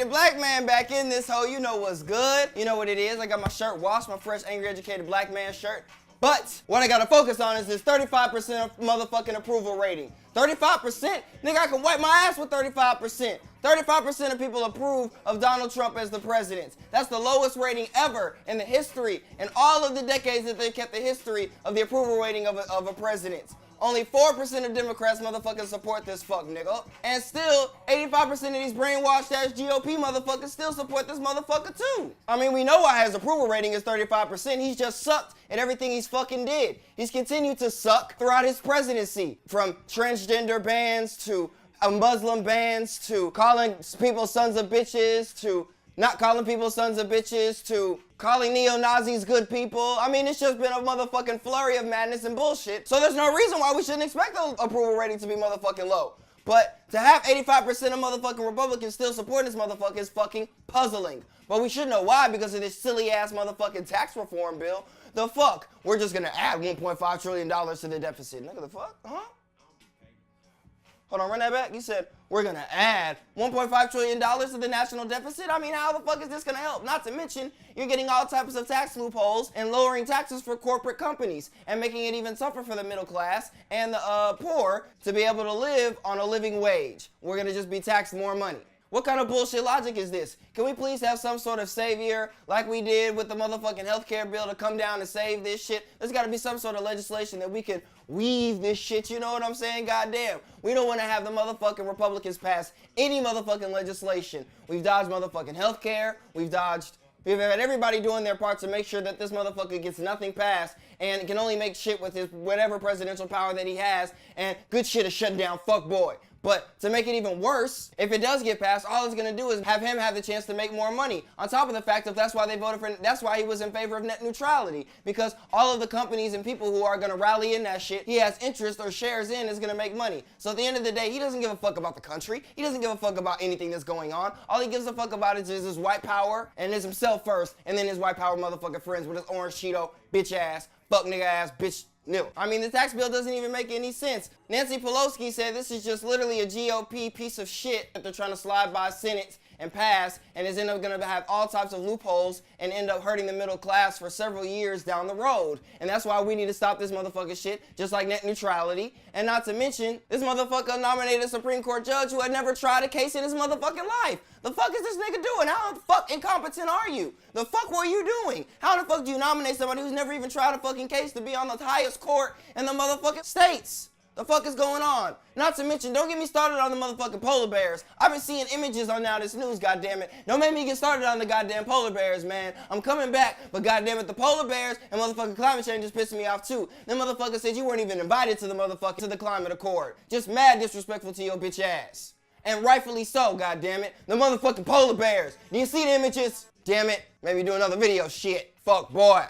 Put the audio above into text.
educated black man back in this hoe. You know what's good. You know what it is. I got my shirt washed, my fresh angry educated black man shirt. But what I gotta focus on is this 35% of motherfucking approval rating. 35%? Nigga, I can wipe my ass with 35%. 35% of people approve of Donald Trump as the president. That's the lowest rating ever in the history, in all of the decades that they kept the history of the approval rating of a president. Only 4% of Democrats motherfuckers support this fuck nigga. And still, 85% of these brainwashed ass GOP motherfuckers still support this motherfucker too. I mean, we know why his approval rating is 35%. He's just sucked at everything he's fucking did. He's continued to suck throughout his presidency. From transgender bans to Muslim bans to calling people sons of bitches to not calling people sons of bitches to calling neo-Nazis good people. I mean, it's just been a motherfucking flurry of madness and bullshit. So there's no reason why we shouldn't expect the approval rating to be motherfucking low. But to have 85% of motherfucking Republicans still supporting this motherfucker is fucking puzzling. But we should know why, because of this silly ass motherfucking tax reform bill. The fuck? We're just gonna add $1.5 trillion to the deficit. Nigga, the fuck? Huh? Hold on, run that back. You said, we're gonna add $1.5 trillion to the national deficit? I mean, how the fuck is this gonna help? Not to mention, you're getting all types of tax loopholes and lowering taxes for corporate companies and making it even tougher for the middle class and the poor to be able to live on a living wage. We're gonna just be taxed more money. What kind of bullshit logic is this? Can we please have some sort of savior like we did with the motherfucking healthcare bill to come down and save this shit? There's gotta be some sort of legislation that we can weave this shit, you know what I'm saying? Goddamn. We don't wanna have the motherfucking Republicans pass any motherfucking legislation. We've dodged motherfucking healthcare, we've had everybody doing their part to make sure that this motherfucker gets nothing passed and can only make shit with his whatever presidential power that he has, and good shit is shutting down Fuck Boi. But to make it even worse, if it does get passed, all it's gonna do is have him have the chance to make more money. On top of the fact that that's why they voted for, that's why he was in favor of net neutrality. Because all of the companies and people who are gonna rally in that shit, he has interest or shares in, is gonna make money. So at the end of the day, he doesn't give a fuck about the country. He doesn't give a fuck about anything that's going on. All he gives a fuck about is his white power, and is himself first, and then his white power motherfucking friends with his orange Cheeto, bitch ass, fuck nigga ass, bitch. No. I mean, the tax bill doesn't even make any sense. Nancy Pelosi said this is just literally a GOP piece of shit that they're trying to slide by Senate and pass, and is end up gonna have all types of loopholes and end up hurting the middle class for several years down the road. And that's why we need to stop this motherfucking shit, just like net neutrality. And not to mention, this motherfucker nominated a Supreme Court judge who had never tried a case in his motherfucking life. The fuck is this nigga doing? How the fuck incompetent are you? The fuck were you doing? How the fuck do you nominate somebody who's never even tried a fucking case to be on the highest court in the motherfucking states? The fuck is going on? Not to mention, don't get me started on the motherfucking polar bears. I've been seeing images on Now This News, goddammit. Don't make me get started on the goddamn polar bears, man. I'm coming back, but goddammit, the polar bears and motherfucking climate change is pissing me off too. Them motherfuckers said you weren't even invited to the climate accord. Just mad disrespectful to your bitch ass. And rightfully so, goddammit. The motherfucking polar bears. Do you see the images? Damn it. Maybe do another video, shit. Fuck boy.